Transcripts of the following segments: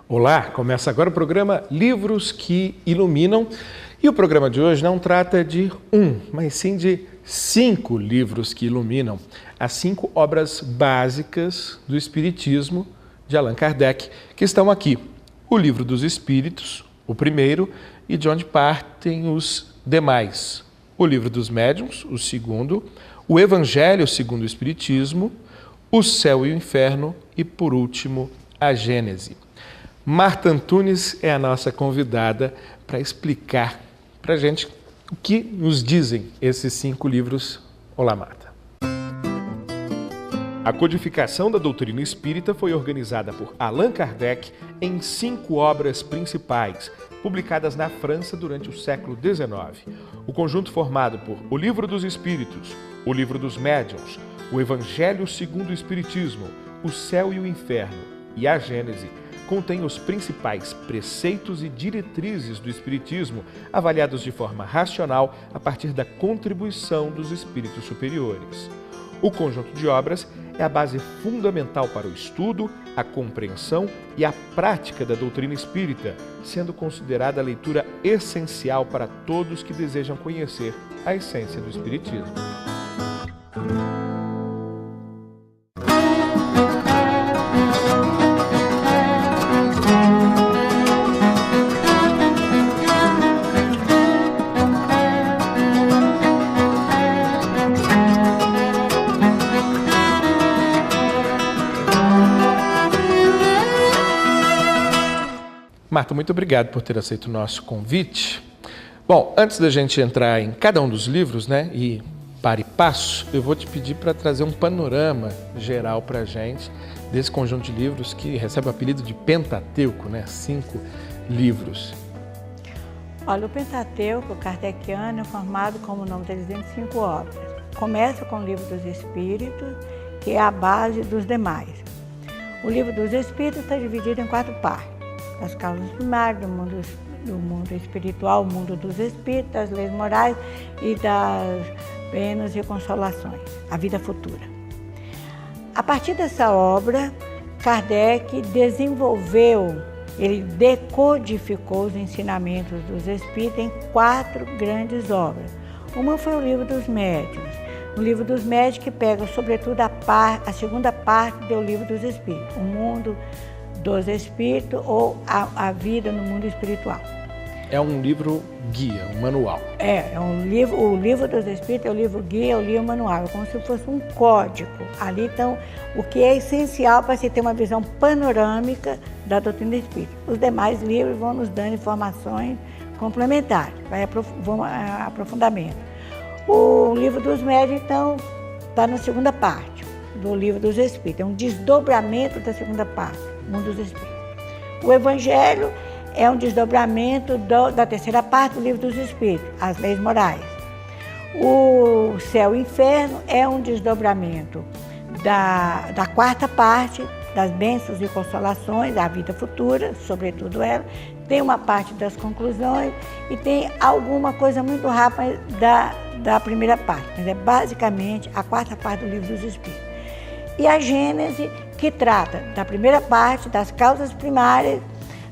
Olá, começa agora o programa Livros que Iluminam e o programa de hoje não trata de mas sim de 5 livros que iluminam as 5 obras básicas do Espiritismo de Allan Kardec, que estão aqui. O Livro dos Espíritos, o primeiro, e de onde partem os demais. O Livro dos Médiuns, o segundo, o Evangelho segundo o Espiritismo, o Céu e o Inferno e, por último, a Gênese. Marta Antunes é a nossa convidada para explicar para a gente o que nos dizem esses 5 livros. Olá, Marta. A codificação da doutrina espírita foi organizada por Allan Kardec em 5 obras principais, publicadas na França durante o século XIX. O conjunto formado por O Livro dos Espíritos, O Livro dos Médiuns, o Evangelho segundo o Espiritismo, o Céu e o Inferno e a Gênese contém os principais preceitos e diretrizes do Espiritismo, avaliados de forma racional a partir da contribuição dos espíritos superiores. O conjunto de obras é a base fundamental para o estudo, a compreensão e a prática da doutrina espírita, sendo considerada a leitura essencial para todos que desejam conhecer a essência do Espiritismo. Marta, muito obrigado por ter aceito o nosso convite. Bom, antes da gente entrar em cada um dos livros, e para e passo, eu vou te pedir para trazer um panorama geral para a gente desse conjunto de livros que recebe o apelido de Pentateuco, 5 livros. Olha, o Pentateuco kardeciano é formado, como o nome está dizendo, 5 obras. Começa com o Livro dos Espíritos, que é a base dos demais. O Livro dos Espíritos está dividido em 4 partes. Das causas primárias, do mundo espiritual, o mundo dos espíritos, das leis morais e das penas e consolações, a vida futura. A partir dessa obra, Kardec ele decodificou os ensinamentos dos espíritos em 4 grandes obras. Uma foi o Livro dos Médiuns. O Livro dos Médiuns que pega, sobretudo, a segunda parte do Livro dos Espíritos, o mundo dos espíritos ou a vida no mundo espiritual. É um livro guia, um manual. O livro dos espíritos é o livro guia, é o livro manual, é como se fosse um código. Ali estão o que é essencial para se ter uma visão panorâmica da doutrina espírita. Os demais livros vão nos dando informações complementares, vão aprofundamento. O Livro dos Médiuns, então, está na segunda parte do Livro dos Espíritos, é um desdobramento da segunda parte, mundo dos espíritos. O Evangelho é um desdobramento da terceira parte do Livro dos Espíritos, as leis morais. O Céu e Inferno é um desdobramento da quarta parte, das bênçãos e consolações, da vida futura, sobretudo ela. Tem uma parte das conclusões e tem alguma coisa muito rápida da primeira parte, mas é basicamente a quarta parte do Livro dos Espíritos. E a Gênese, que trata da primeira parte, das causas primárias,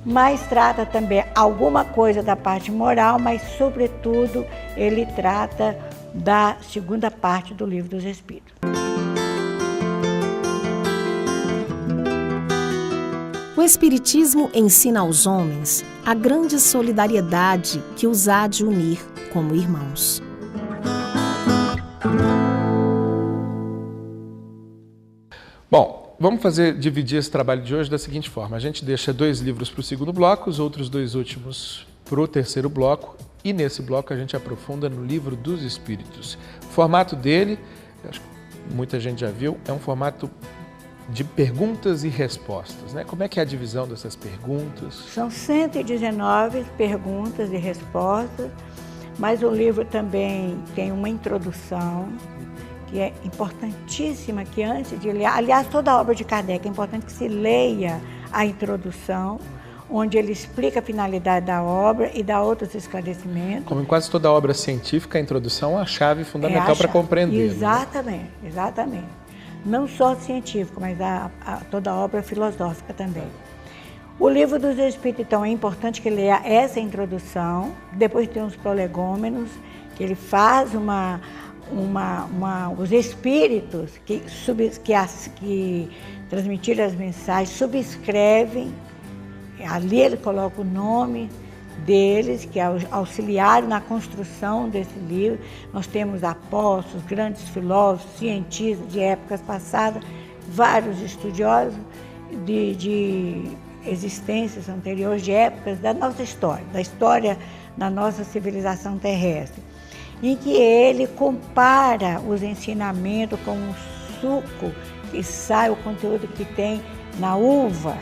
mas trata também alguma coisa da parte moral, mas, sobretudo, ele trata da segunda parte do Livro dos Espíritos. O Espiritismo ensina aos homens a grande solidariedade que os há de unir como irmãos. Bom, vamos dividir esse trabalho de hoje da seguinte forma. A gente deixa 2 livros para o segundo bloco, os outros 2 últimos para o terceiro bloco, e nesse bloco a gente aprofunda no Livro dos Espíritos. O formato dele, acho que muita gente já viu, é um formato de perguntas e respostas, Como é que é a divisão dessas perguntas? São 119 perguntas e respostas, mas o livro também tem uma introdução, que é importantíssima, que antes de ler, aliás, toda a obra de Kardec é importante que se leia a introdução, onde ele explica a finalidade da obra e dá outros esclarecimentos. Como em quase toda obra científica, a introdução é a chave fundamental para compreender. Exatamente, exatamente. Não só científico, mas toda a obra filosófica também. O Livro dos Espíritos, então, é importante que leia essa introdução, depois tem os prolegômenos, que ele faz os espíritos que transmitiram as mensagens, subscrevem, ali ele coloca o nome deles, que auxiliaram na construção desse livro. Nós temos apóstolos, grandes filósofos, cientistas de épocas passadas, vários estudiosos de existências anteriores, de épocas da nossa história, da história da nossa civilização terrestre, em que ele compara os ensinamentos com o suco que sai, o conteúdo que tem na uva,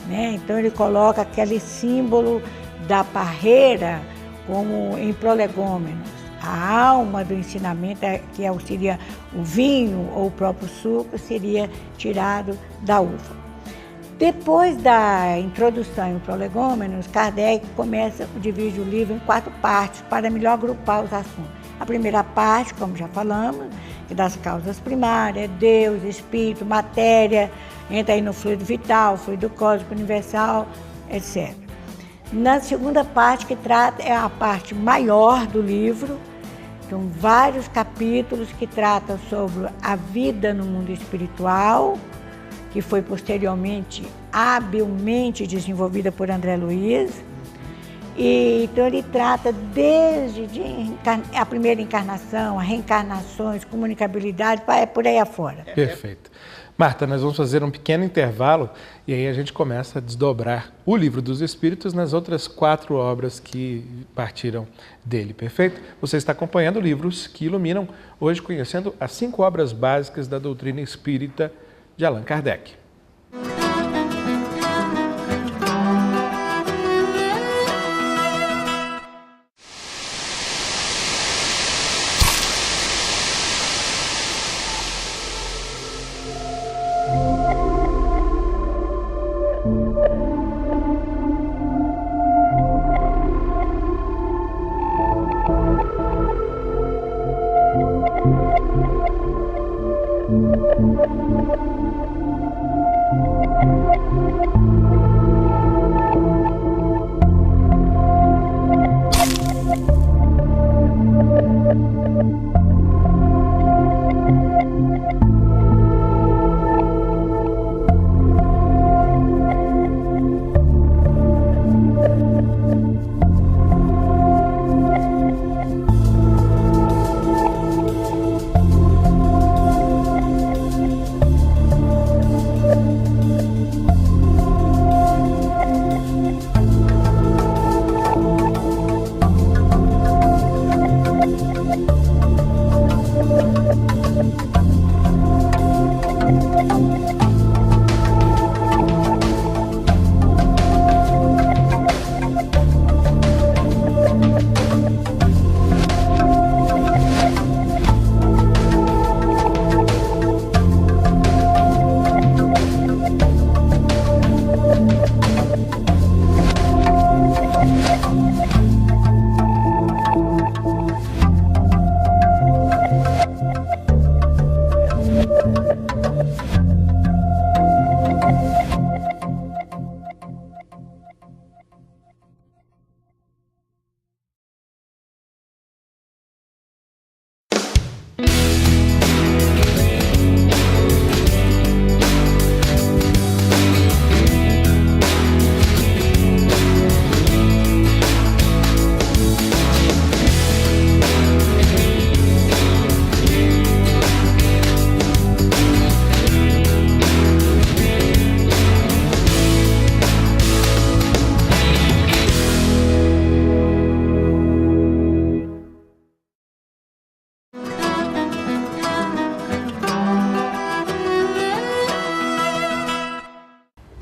né? Então ele coloca aquele símbolo da parreira como em prolegômenos. A alma do ensinamento, que seria o vinho ou o próprio suco, seria tirado da uva. Depois da introdução em prolegômenos, Kardec divide o livro em 4 partes para melhor agrupar os assuntos. A primeira parte, como já falamos, que das causas primárias, Deus, Espírito, matéria, entra aí no fluido vital, fluido cósmico universal, etc. Na segunda parte, que trata, é a parte maior do livro, são vários capítulos que tratam sobre a vida no mundo espiritual, que foi posteriormente habilmente desenvolvida por André Luiz. Então ele trata desde a primeira encarnação, a reencarnações, comunicabilidade, por aí afora. Perfeito. Marta, nós vamos fazer um pequeno intervalo e aí a gente começa a desdobrar o Livro dos Espíritos nas outras 4 obras que partiram dele, perfeito? Você está acompanhando Livros que Iluminam, hoje conhecendo as 5 obras básicas da doutrina espírita de Allan Kardec.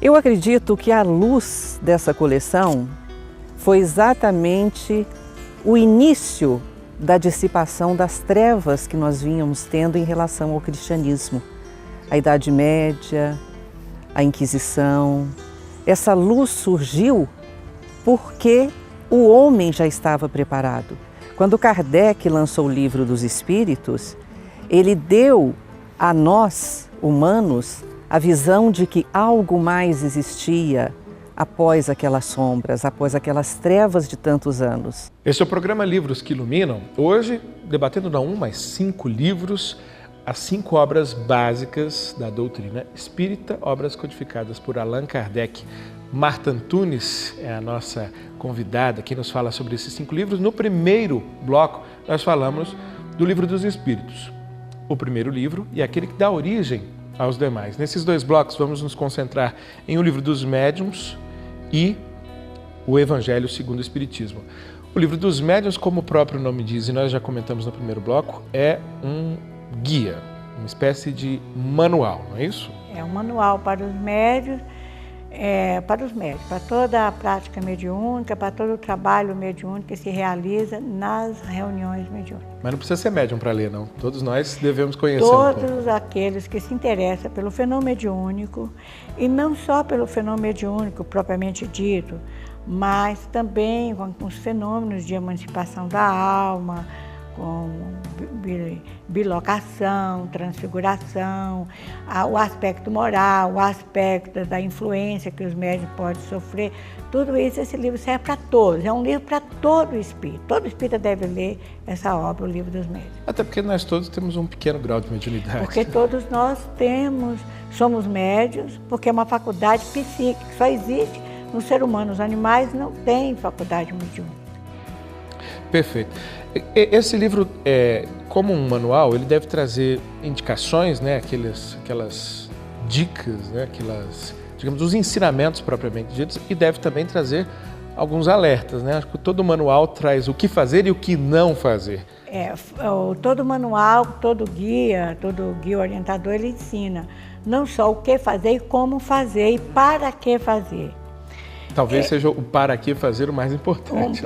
Eu acredito que a luz dessa coleção foi exatamente o início da dissipação das trevas que nós vínhamos tendo em relação ao cristianismo. A Idade Média, a Inquisição. Essa luz surgiu porque o homem já estava preparado. Quando Kardec lançou o Livro dos Espíritos, ele deu a nós, humanos, a visão de que algo mais existia após aquelas sombras, após aquelas trevas de tantos anos. Esse é o programa Livros que Iluminam. Hoje, debatendo não um, mas 5 livros, as 5 obras básicas da doutrina espírita, obras codificadas por Allan Kardec. Marta Antunes é a nossa convidada, que nos fala sobre esses 5 livros. No primeiro bloco, nós falamos do Livro dos Espíritos, o primeiro livro e aquele que dá origem aos demais. Nesses 2 blocos, vamos nos concentrar em O Livro dos Médiuns e o Evangelho segundo o Espiritismo. O Livro dos Médiuns, como o próprio nome diz, e nós já comentamos no primeiro bloco, é um guia, uma espécie de manual, não é isso? É um manual para os médiuns, para toda a prática mediúnica, para todo o trabalho mediúnico que se realiza nas reuniões mediúnicas. Mas não precisa ser médium para ler, não. Todos nós devemos conhecer um pouco. Todos aqueles que se interessam pelo fenômeno mediúnico, e não só pelo fenômeno mediúnico propriamente dito, mas também com os fenômenos de emancipação da alma, com bilocação, transfiguração, o aspecto moral, o aspecto da influência que os médiuns podem sofrer, tudo isso, esse livro serve para todos, é um livro para todo espírito. Todo espírita deve ler essa obra, o Livro dos Médiuns. Até porque nós todos temos um pequeno grau de mediunidade. Porque todos nós somos médiuns, porque é uma faculdade psíquica, só existe no ser humano, os animais não têm faculdade mediúnica. Perfeito. Esse livro, como um manual, ele deve trazer indicações, né, aquelas dicas, né, digamos, os ensinamentos propriamente ditos, e deve também trazer alguns alertas, né? Acho que todo manual traz o que fazer e o que não fazer. Todo manual, todo guia orientador, ele ensina não só o que fazer e como fazer e para que fazer. Talvez seja o para que fazer o mais importante.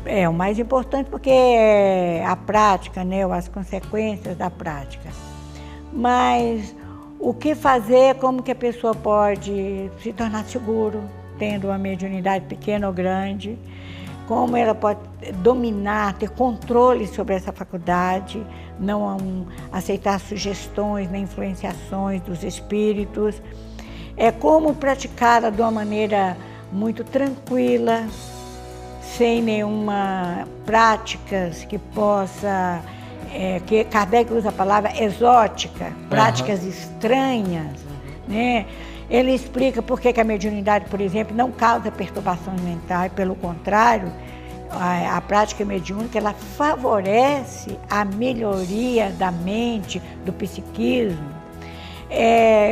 É o mais importante porque é a prática, né, as consequências da prática. Mas o que fazer, como que a pessoa pode se tornar seguro, tendo uma mediunidade pequena ou grande, como ela pode dominar, ter controle sobre essa faculdade, não aceitar sugestões nem influenciações dos espíritos, como praticá-la de uma maneira muito tranquila, sem nenhuma práticas que possa, que Kardec usa a palavra exótica, práticas estranhas, né? Ele explica por que a mediunidade, por exemplo, não causa perturbações mentais, pelo contrário, a prática mediúnica, ela favorece a melhoria da mente, do psiquismo.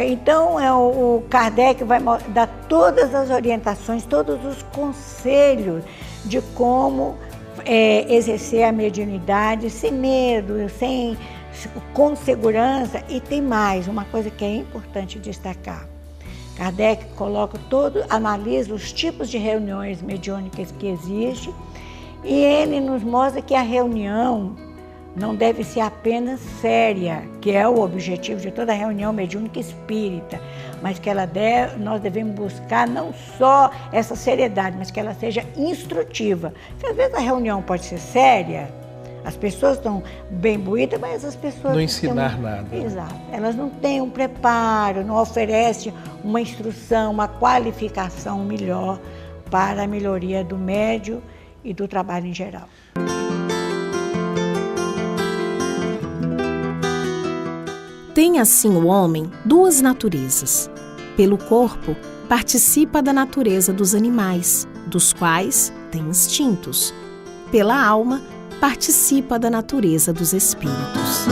Então, o Kardec vai dar todas as orientações, todos os conselhos de como exercer a mediunidade sem medo, com segurança. E tem mais, uma coisa que é importante destacar. Kardec analisa os tipos de reuniões mediúnicas que existem, e ele nos mostra que a reunião não deve ser apenas séria, que é o objetivo de toda reunião mediúnica espírita, mas que nós devemos buscar não só essa seriedade, mas que ela seja instrutiva. Porque às vezes a reunião pode ser séria, as pessoas estão bem imbuídas, mas as pessoas não ensinar nada. Exato. Elas não têm um preparo, não oferecem uma instrução, uma qualificação melhor para a melhoria do médium e do trabalho em geral. Tem assim o homem 2 naturezas. Pelo corpo, participa da natureza dos animais, dos quais tem instintos. Pela alma, participa da natureza dos espíritos.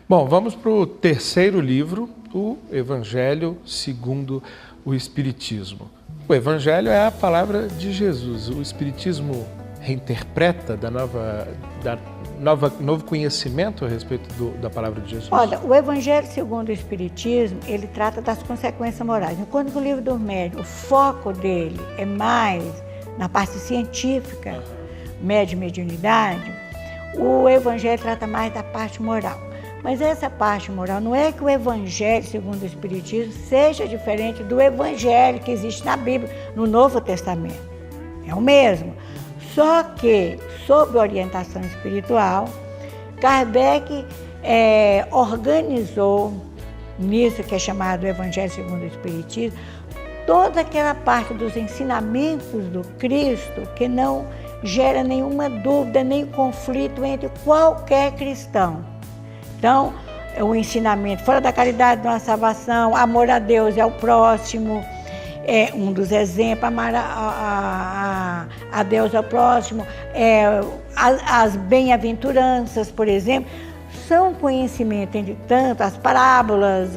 Bom, vamos para o terceiro livro, o Evangelho segundo o Espiritismo. O Evangelho é a palavra de Jesus. O Espiritismo reinterpreta novo conhecimento a respeito da palavra de Jesus? Olha, o Evangelho segundo o Espiritismo, ele trata das consequências morais. Enquanto que o Livro dos Médiuns, o foco dele é mais na parte científica, mediunidade, o Evangelho trata mais da parte moral. Mas essa parte moral, não é que o Evangelho segundo o Espiritismo seja diferente do Evangelho que existe na Bíblia, no Novo Testamento. É o mesmo. Só que, sob orientação espiritual, Kardec organizou nisso que é chamado Evangelho segundo o Espiritismo, toda aquela parte dos ensinamentos do Cristo que não gera nenhuma dúvida, nem conflito entre qualquer cristão. Então, o ensinamento fora da caridade não há salvação, amor a Deus e ao próximo, é um dos exemplos, amar a Deus e ao próximo, as bem-aventuranças, por exemplo, são conhecimento, entre tanto, as parábolas,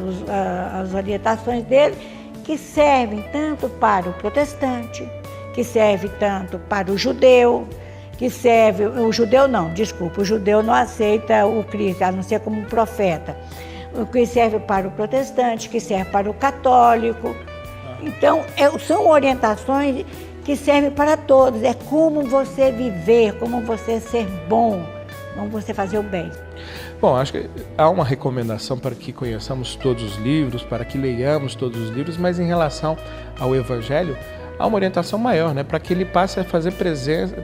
as orientações dele, que servem tanto para o protestante, que serve tanto para o judeu, o judeu não aceita o Cristo, a não ser como um profeta, o que serve para o protestante, que serve para o católico. Então, são orientações que servem para todos, é como você viver, como você ser bom, como você fazer o bem. Bom, acho que há uma recomendação para que conheçamos todos os livros, para que leiamos todos os livros, mas em relação ao Evangelho, há uma orientação maior, né? Para que ele passe a fazer presença,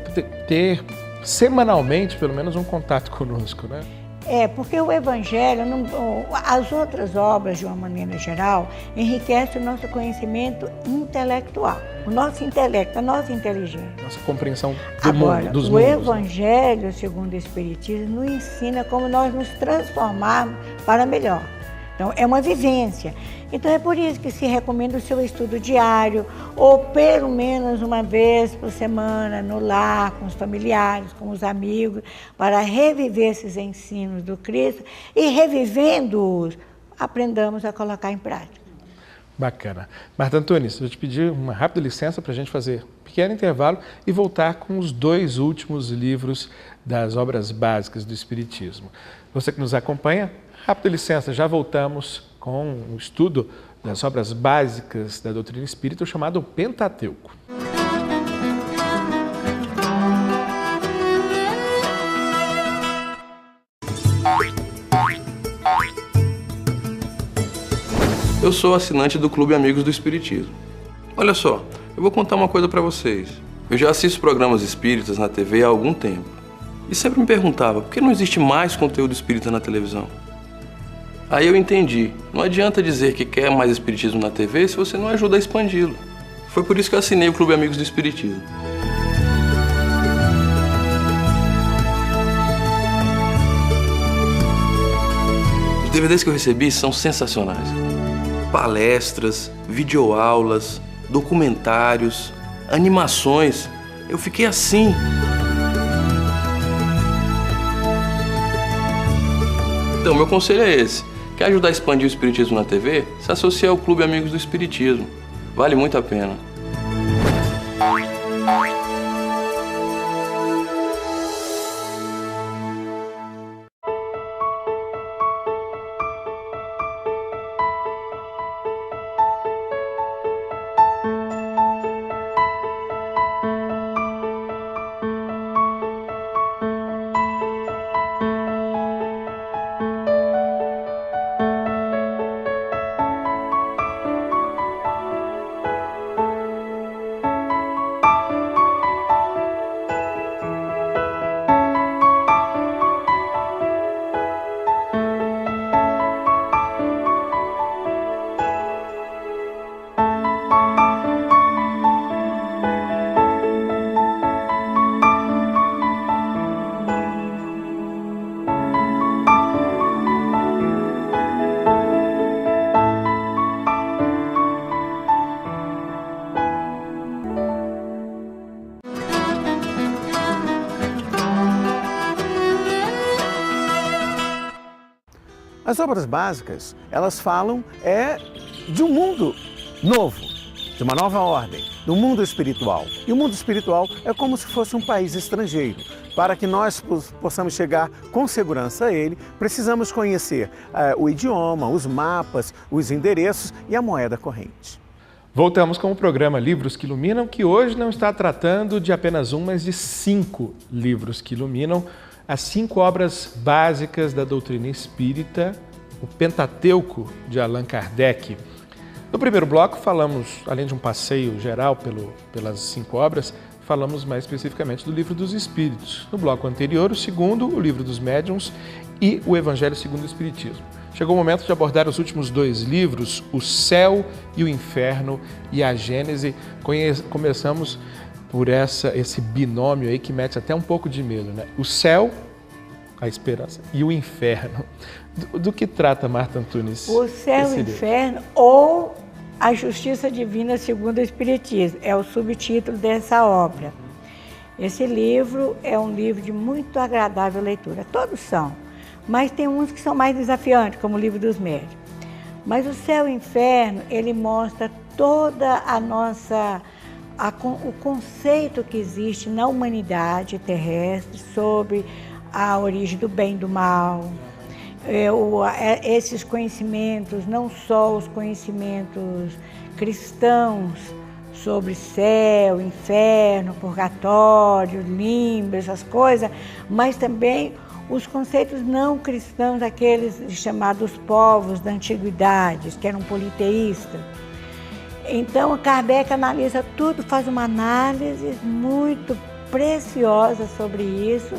ter semanalmente, pelo menos, um contato conosco, né? Porque o Evangelho, as outras obras, de uma maneira geral, enriquecem o nosso conhecimento intelectual, o nosso intelecto, a nossa inteligência. Nossa compreensão do mundo, dos mundos. O Evangelho, segundo o Espiritismo, nos ensina como nós nos transformarmos para melhor. Então, é uma vivência. Então, é por isso que se recomenda o seu estudo diário, ou pelo menos uma vez por semana, no lar, com os familiares, com os amigos, para reviver esses ensinos do Cristo e, revivendo-os, aprendamos a colocar em prática. Bacana. Marta Antunes, eu vou te pedir uma rápida licença para a gente fazer um pequeno intervalo e voltar com os 2 últimos livros das obras básicas do Espiritismo. Você que nos acompanha, rápida licença, já voltamos com o estudo das obras básicas da doutrina espírita, chamado Pentateuco. Eu sou assinante do Clube Amigos do Espiritismo. Olha só, eu vou contar uma coisa para vocês. Eu já assisto programas espíritas na TV há algum tempo. E sempre me perguntava, por que não existe mais conteúdo espírita na televisão? Aí eu entendi, não adianta dizer que quer mais espiritismo na TV se você não ajuda a expandi-lo. Foi por isso que eu assinei o Clube Amigos do Espiritismo. Os DVDs que eu recebi são sensacionais. Palestras, videoaulas, documentários, animações. Eu fiquei assim. Então, meu conselho é esse. Quer ajudar a expandir o Espiritismo na TV? Se associe ao Clube Amigos do Espiritismo. Vale muito a pena. As obras básicas, elas falam de um mundo novo, de uma nova ordem, do mundo espiritual. E o mundo espiritual é como se fosse um país estrangeiro. Para que nós possamos chegar com segurança a ele, precisamos conhecer o idioma, os mapas, os endereços e a moeda corrente. Voltamos com o programa Livros que Iluminam, que hoje não está tratando de apenas um, mas de 5 livros que iluminam as 5 obras básicas da doutrina espírita, o Pentateuco de Allan Kardec. No primeiro bloco falamos, além de um passeio geral pelas 5 obras, falamos mais especificamente do Livro dos Espíritos. No bloco anterior, o segundo, o Livro dos Médiuns e o Evangelho segundo o Espiritismo. chegou o momento de abordar os últimos 2 livros, O Céu e o Inferno e a Gênese. Começamos por esse binômio aí que mete até um pouco de medo, né? O céu, a esperança, e o inferno. Do que trata, Marta Antunes? O céu e o inferno, ou a justiça divina segundo o Espiritismo, é o subtítulo dessa obra. Esse livro é um livro de muito agradável leitura, todos são, mas tem uns que são mais desafiantes, como o Livro dos Médiuns. Mas o Céu e o Inferno, ele mostra toda o conceito que existe na humanidade terrestre sobre a origem do bem e do mal. Esses conhecimentos, não só os conhecimentos cristãos sobre céu, inferno, purgatório, limbo, essas coisas, mas também os conceitos não cristãos, aqueles chamados povos da antiguidade, que eram politeístas. Então, Kardec analisa tudo, faz uma análise muito preciosa sobre isso.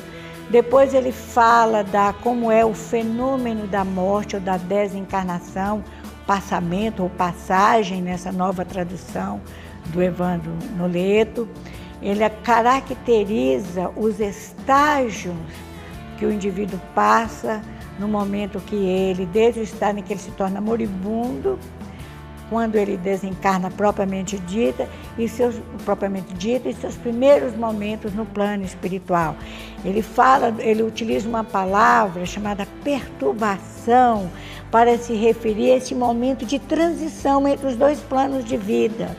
Depois ele fala como é o fenômeno da morte ou da desencarnação, passamento ou passagem, nessa nova tradução do Evandro Noleto. Ele caracteriza os estágios que o indivíduo passa no momento que ele, desde o estado em que ele se torna moribundo, quando ele desencarna propriamente dito, e seus primeiros momentos no plano espiritual. Ele utiliza uma palavra chamada perturbação para se referir a esse momento de transição entre os 2 planos de vida.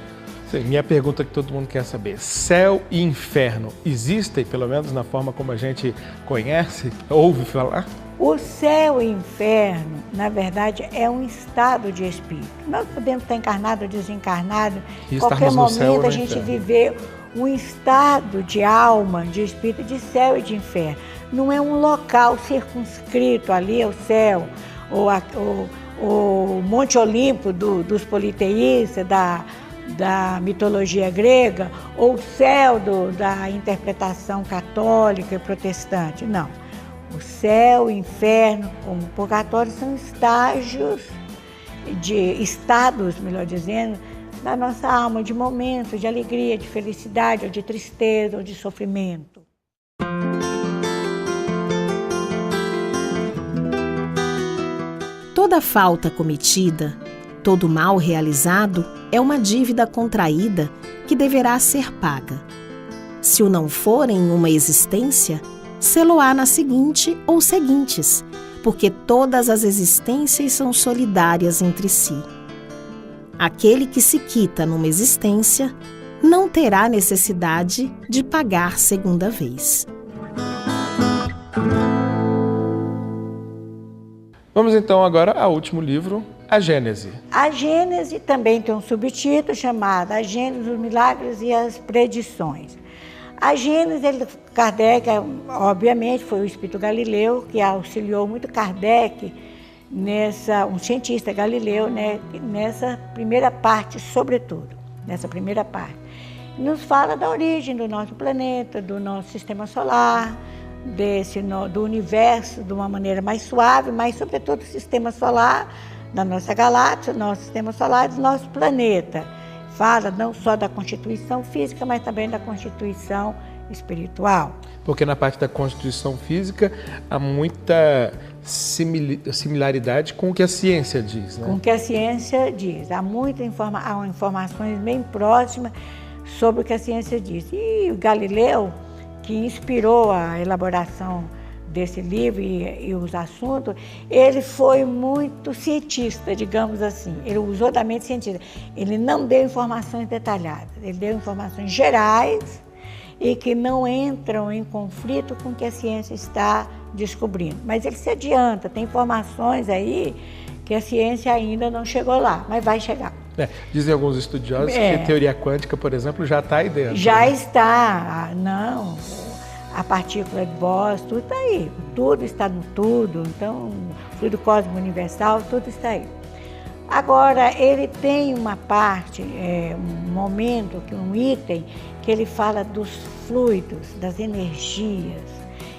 Sim, minha pergunta que todo mundo quer saber, céu e inferno existem, pelo menos na forma como a gente conhece, ouve falar? O céu e o inferno, na verdade, é um estado de espírito. Nós podemos estar encarnado ou desencarnado, em qualquer momento a gente viver um estado de alma, de espírito, de céu e de inferno. Não é um local circunscrito, ali é o céu, ou o Monte Olimpo dos politeístas, da mitologia grega, ou o céu da interpretação católica e protestante. Não. O céu, o inferno, como o purgatório, são estados, melhor dizendo, da nossa alma, de momentos de alegria, de felicidade, ou de tristeza, ou de sofrimento. Toda falta cometida, todo mal realizado é uma dívida contraída que deverá ser paga. Se o não for em uma existência, sê-lo-á na seguinte ou seguintes, porque todas as existências são solidárias entre si. Aquele que se quita numa existência não terá necessidade de pagar segunda vez. Vamos então agora ao último livro, A Gênese. A Gênese também tem um subtítulo chamado A Gênese, os Milagres e as Predições. A Gênese, Kardec, obviamente, foi o espírito Galileu que auxiliou muito Kardec, um cientista Galileu, né, nessa primeira parte, sobretudo, nessa primeira parte. Nos fala da origem do nosso planeta, do nosso sistema solar, do universo de uma maneira mais suave, mas sobretudo do sistema solar, da nossa galáxia, do nosso sistema solar e do nosso planeta. Fala não só da constituição física, mas também da constituição espiritual. Porque na parte da constituição física há muita similaridade com o que a ciência diz, né? Com o que a ciência diz. Há informações bem próximas sobre o que a ciência diz. E o Galileu, que inspirou a elaboração desse livro e os assuntos, ele foi muito cientista, digamos assim. Ele usou da mente científica. Ele não deu informações detalhadas, ele deu informações gerais e que não entram em conflito com o que a ciência está descobrindo. Mas ele se adianta, tem informações aí que a ciência ainda não chegou lá, mas vai chegar. Dizem alguns estudiosos que a teoria quântica, por exemplo, já está aí dentro. Já está, não. A partícula de Bohr, tudo está aí, tudo está no tudo, então, o fluido cósmico universal, tudo está aí. Agora, ele tem uma parte, um momento, um item, que ele fala dos fluidos, das energias.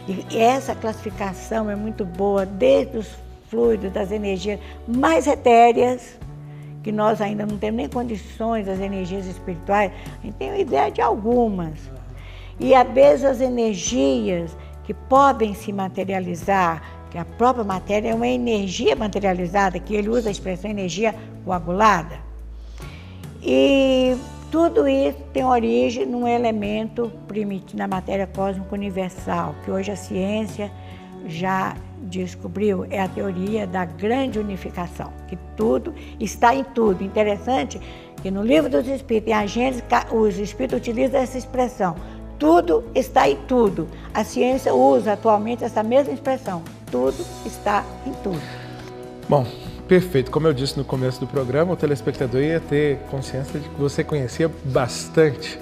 E essa classificação é muito boa, desde os fluidos, das energias mais etéreas, que nós ainda não temos nem condições, das energias espirituais, a gente tem uma ideia de algumas. E às vezes as energias que podem se materializar, que a própria matéria é uma energia materializada, que ele usa a expressão energia coagulada. E tudo isso tem origem num elemento primitivo, na matéria cósmica universal, que hoje a ciência já descobriu, é a teoria da grande unificação, que tudo está em tudo. Interessante que no Livro dos Espíritos, em a Gênesis, os Espíritos utilizam essa expressão, tudo está em tudo. A ciência usa atualmente essa mesma expressão, tudo está em tudo. Bom, perfeito. Como eu disse no começo do programa, o telespectador ia ter consciência de que você conhecia bastante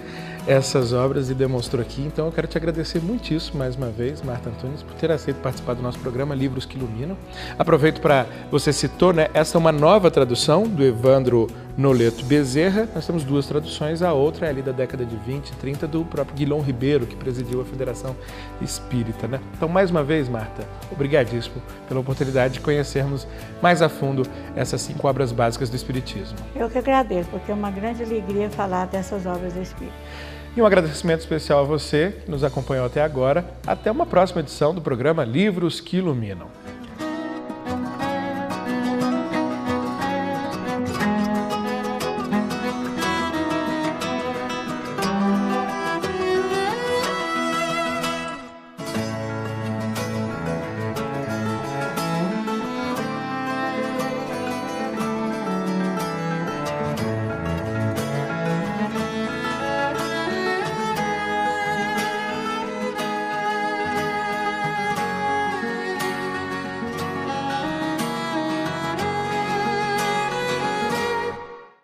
essas obras e demonstrou aqui. Então eu quero te agradecer muitíssimo mais uma vez, Marta Antunes, por ter aceito participar do nosso programa Livros que Iluminam. Aproveito para, você citou, né? Essa é uma nova tradução do Evandro Noleto Bezerra. Nós temos duas traduções, a outra é ali da década de 20 e 30 do próprio Guilhom Ribeiro, que presidiu a Federação Espírita, né? Então, mais uma vez, Marta, obrigadíssimo pela oportunidade de conhecermos mais a fundo essas 5 obras básicas do Espiritismo. Eu que agradeço, porque é uma grande alegria falar dessas obras do Espírito. E um agradecimento especial a você que nos acompanhou até agora. Até uma próxima edição do programa Livros que Iluminam.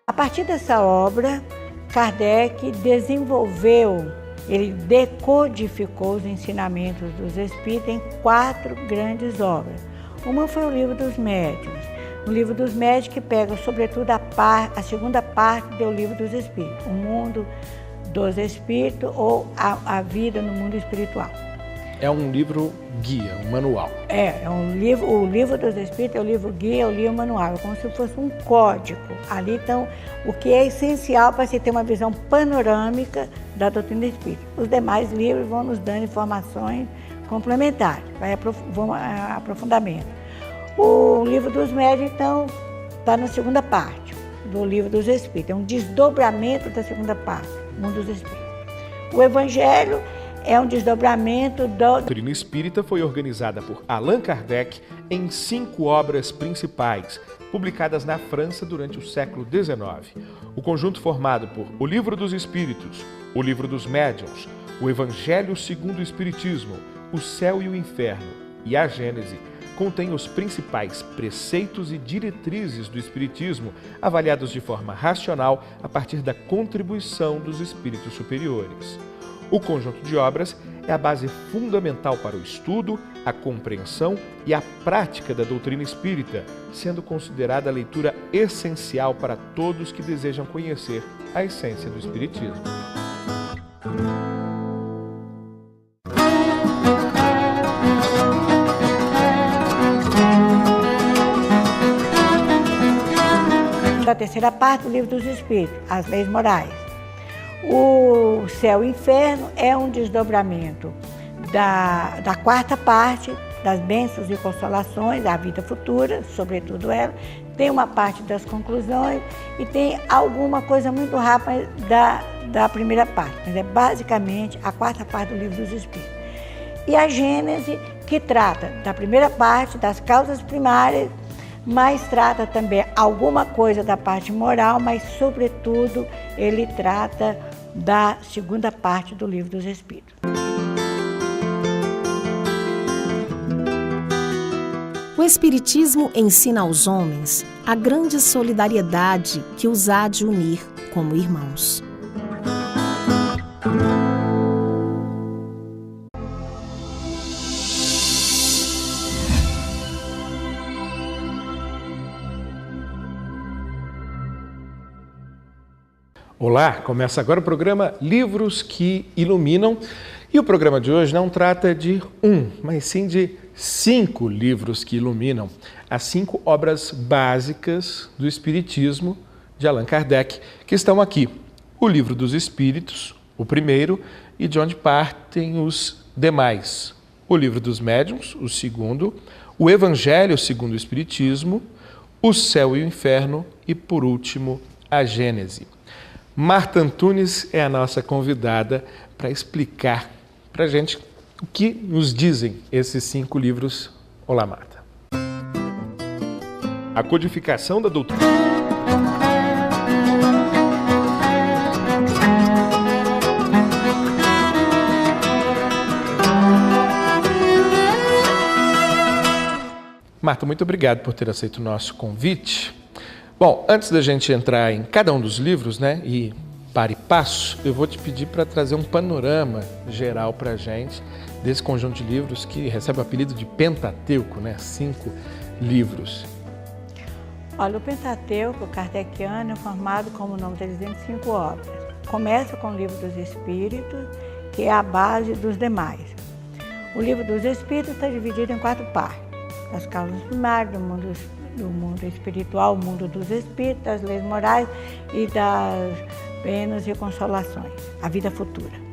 A partir dessa obra, Kardec desenvolveu, ele decodificou os ensinamentos dos Espíritos em 4 grandes obras. Uma foi o Livro dos Médiuns. O Livro dos Médiuns que pega, sobretudo, a segunda parte do Livro dos Espíritos, o mundo dos Espíritos ou a vida no mundo espiritual. É um livro guia, um manual. O Livro dos Espíritos é o livro guia, é o livro manual, é como se fosse um código. Ali estão o que é essencial para se ter uma visão panorâmica da doutrina espírita. Os demais livros vão nos dando informações complementares, vão aprofundamento. O Livro dos Médiuns, então, está na segunda parte do Livro dos Espíritos, é um desdobramento da segunda parte, o mundo dos Espíritos. O Evangelho é um desdobramento da doutrina espírita, foi organizada por Allan Kardec em 5 obras principais, publicadas na França durante o século XIX. O conjunto formado por O Livro dos Espíritos, O Livro dos Médiuns, O Evangelho segundo o Espiritismo, O Céu e o Inferno e a Gênese, contém os principais preceitos e diretrizes do Espiritismo, avaliados de forma racional a partir da contribuição dos espíritos superiores. O conjunto de obras é a base fundamental para o estudo, a compreensão e a prática da doutrina espírita, sendo considerada a leitura essencial para todos que desejam conhecer a essência do Espiritismo. Da terceira parte do Livro dos Espíritos, as leis morais. O Céu e o Inferno é um desdobramento da quarta parte, das bênçãos e consolações, a vida futura, sobretudo ela. Tem uma parte das conclusões e tem alguma coisa muito rápida da primeira parte, mas é basicamente a quarta parte do Livro dos Espíritos. E a Gênese, que trata da primeira parte, das causas primárias, mas trata também alguma coisa da parte moral, mas, sobretudo, ele trata da segunda parte do Livro dos Espíritos. O Espiritismo ensina aos homens a grande solidariedade que os há de unir como irmãos. Olá, começa agora o programa Livros que Iluminam. E o programa de hoje não trata de mas sim de 5 livros que iluminam as 5 obras básicas do Espiritismo de Allan Kardec, que estão aqui. O Livro dos Espíritos, o primeiro, e de onde partem os demais. O Livro dos Médiuns, o segundo, o Evangelho segundo o Espiritismo, o Céu e o Inferno e, por último, a Gênese. Marta Antunes é a nossa convidada para explicar para a gente o que nos dizem esses 5 livros. Olá, Marta. A codificação da doutrina. Marta, muito obrigado por ter aceito o nosso convite. Bom, antes da gente entrar em cada um dos livros, né, e para e passo, eu vou te pedir para trazer um panorama geral para a gente desse conjunto de livros que recebe o apelido de Pentateuco, né, 5 livros. Olha, o Pentateuco kardeciano é formado, como o nome está dizendo, 5 obras. Começa com o Livro dos Espíritos, que é a base dos demais. O Livro dos Espíritos está dividido em 4 partes. As causas primárias, do mundo espiritual, o mundo dos espíritos, das leis morais e das penas e consolações, a vida futura.